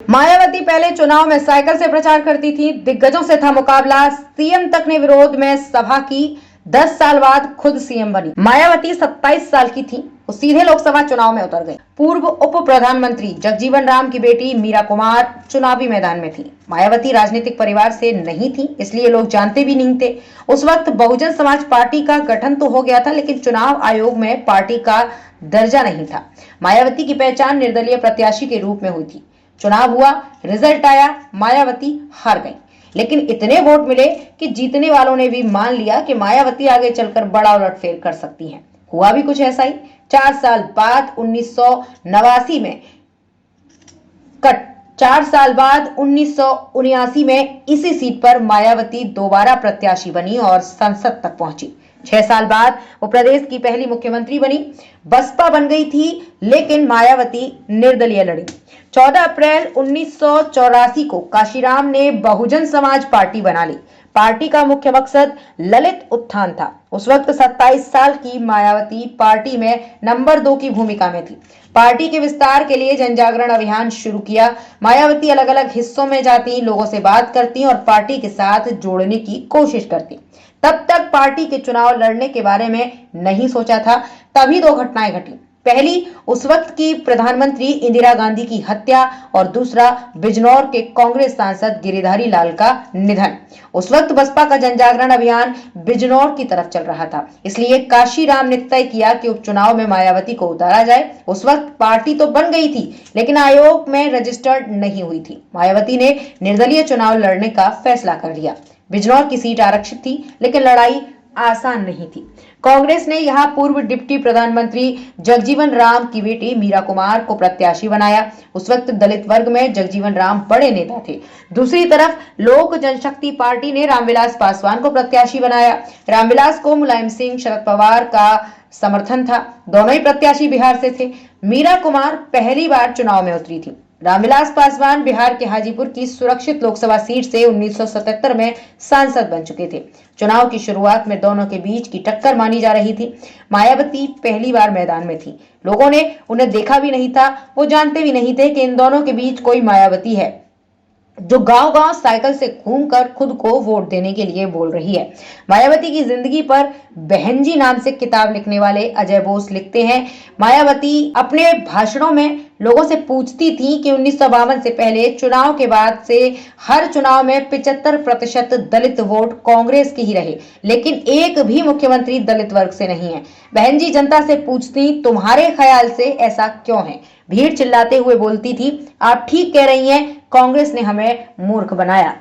मायावती पहले चुनाव में साइकिल से प्रचार करती थी, दिग्गजों से था मुकाबला, सीएम तक ने विरोध में सभा की। 10 साल बाद खुद सीएम बनी। मायावती 27 साल की थी, वो सीधे लोकसभा चुनाव में उतर गई। पूर्व उप प्रधानमंत्री जगजीवन राम की बेटी मीरा कुमार चुनावी मैदान में थी। मायावती राजनीतिक परिवार से नहीं थी, इसलिए लोग जानते भी नहीं थे। उस वक्त बहुजन समाज पार्टी का गठन तो हो गया था, लेकिन चुनाव आयोग में पार्टी का दर्जा नहीं था। मायावती की पहचान निर्दलीय प्रत्याशी के रूप में हुई थी। चुनाव हुआ, रिजल्ट आया, मायावती हार गई, लेकिन इतने वोट मिले कि जीतने वालों ने भी मान लिया कि मायावती आगे चलकर बड़ा उलटफेर कर सकती हैं। हुआ भी कुछ ऐसा ही। 4 साल बाद 1979 में इसी सीट पर मायावती दोबारा प्रत्याशी बनी और संसद तक पहुंची। 6 साल बाद वो प्रदेश की पहली मुख्यमंत्री बनी। बसपा बन गई थी, लेकिन मायावती निर्दलीय लड़ी। 14 अप्रैल 1984 को काशीराम ने बहुजन समाज पार्टी बना ली। पार्टी का मुख्य मकसद ललित उत्थान था। उस वक्त 27 साल की मायावती पार्टी में नंबर 2 की भूमिका में थी। पार्टी के विस्तार के लिए जनजागरण अभियान शुरू किया। मायावती अलग अलग हिस्सों में जाती, लोगों से बात करती और पार्टी के साथ जोड़ने की कोशिश करती। तब तक पार्टी के चुनाव लड़ने के बारे में नहीं सोचा था। तभी 2 घटनाएं घटी। पहली, उस वक्त की प्रधानमंत्री इंदिरा गांधी की हत्या, और दूसरा, बिजनौर के कांग्रेस सांसद गिरिधारी लाल का निधन। उस वक्त बसपा का जनजागरण अभियान बिजनौर की तरफ चल रहा था, इसलिए काशीराम ने तय किया कि उपचुनाव में मायावती को उतारा जाए। उस वक्त पार्टी तो बन गई थी, लेकिन आयोग में रजिस्टर्ड नहीं हुई थी। मायावती ने निर्दलीय चुनाव लड़ने का फैसला कर लिया। बिजनौर की सीट आरक्षित थी, लेकिन लड़ाई आसान नहीं थी। कांग्रेस ने यहां पूर्व डिप्टी प्रधानमंत्री जगजीवन राम की बेटी मीरा कुमार को प्रत्याशी बनाया। उस वक्त दलित वर्ग में जगजीवन राम बड़े नेता थे। दूसरी तरफ लोक जनशक्ति पार्टी ने रामविलास पासवान को प्रत्याशी बनाया। रामविलास को मुलायम सिंह, शरद पवार का समर्थन था। दोनों ही प्रत्याशी बिहार से थे। मीरा कुमार पहली बार चुनाव में उतरी थी। रामविलास पासवान बिहार के हाजीपुर की सुरक्षित लोकसभा सीट से 1977 में सांसद बन चुके थे। चुनाव की शुरुआत में दोनों के बीच की टक्कर मानी जा रही थी। मायावती पहली बार मैदान में थी। लोगों ने उन्हें देखा भी नहीं था, वो जानते भी नहीं थे कि इन दोनों के बीच कोई मायावती है जो गांव-गांव साइकिल से घूमकर खुद को वोट देने के लिए बोल रही है। मायावती की जिंदगी पर बहन जी नाम से किताब लिखने वाले अजय बोस लिखते हैं, मायावती अपने भाषणों में लोगों से पूछती थी कि 1952 से पहले चुनाव के बाद से हर चुनाव में 75% दलित वोट कांग्रेस के ही रहे, लेकिन एक भी मुख्यमंत्री दलित वर्ग से नहीं है। बहन जी जनता से पूछती, तुम्हारे ख्याल से ऐसा क्यों है? भीड़ चिल्लाते हुए बोलती थी, आप ठीक कह रही हैं, कांग्रेस ने हमें मूर्ख बनाया।